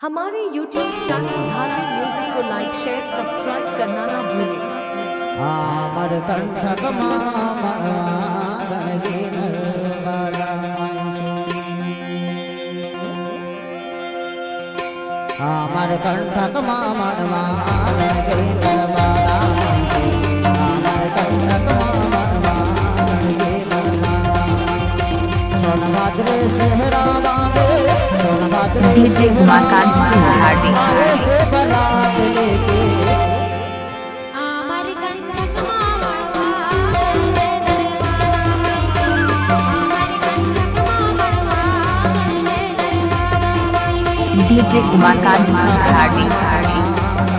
हमारे YouTube channel धार्मिक music को लाइक शेयर सब्सक्राइब करना ना भूलें। आमर कंठक मामा गणगे नरबाला आमर कंठक मामा गणगे नरबाला आमर कंठक मामा गणगे नरबाला सोनभद्र सेहरा बांधे सोनभद्र डीजे मकान हार्डी बरात लेके डीजे मकान हार्डी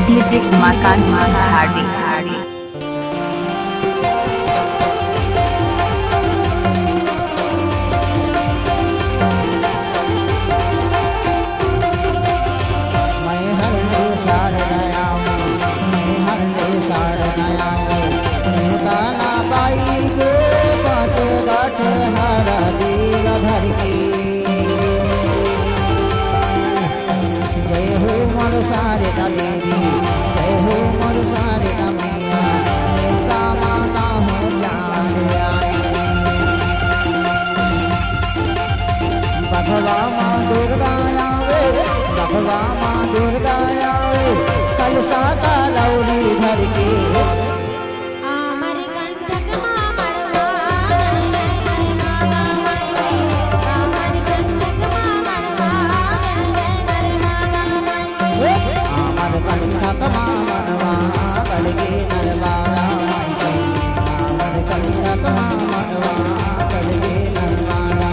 डीजे मकान हार्डी जय हो मोर सारदा देवी जय हो मोर सारदा मैया का माता हो जान आई बघवा माँ दुर्गा आवे बघवा माँ दुर्गा आवे कलसा का लौरी भर के कंठक मामरवा गणगे नरबाला आमर कंठक मामरवा गणगे नरबाला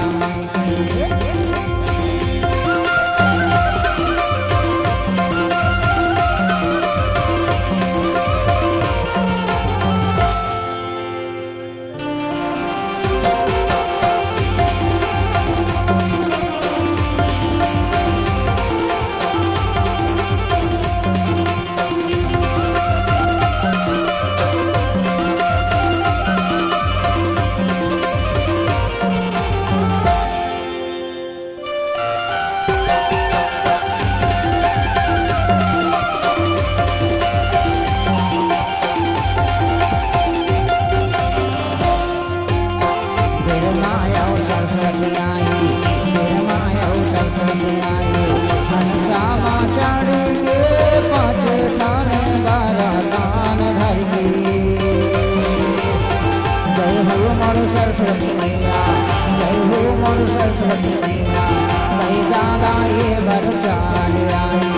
सरस्वती मैया जय हो मोर सरस्वती मैया कई दादा ये बरचाल आई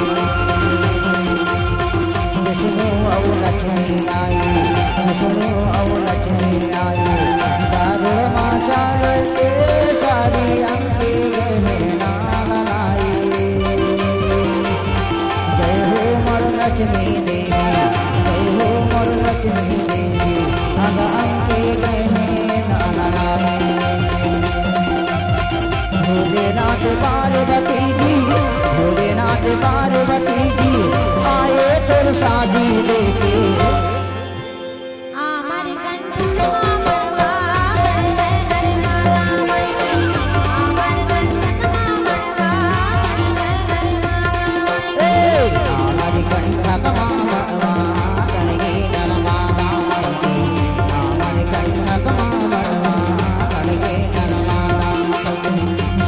विष्णु औ लक्ष्मी आई विष्णु औ लक्ष्मी आई दारू माँ चाल के सारी अंकी गहना लाई जय हो मोर लक्ष्मी देवी जय हो मोर लक्ष्मी देवी अग अंकी गहने भोलेनाथ पार्वती जी भोलेनाथ पार्वती जी आए फिर शादी लेके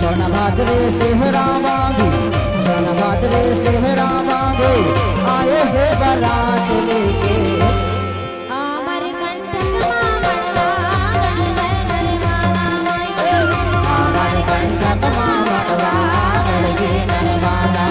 सोनभद्र सेहरा बांधे सोनभद्र सेहरा बांधे आए हे बारात लेके आमर कंठक मामरवा गणगे नरबाला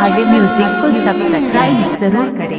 महादेव म्यूजिक को सब्सक्राइब जरूर करें।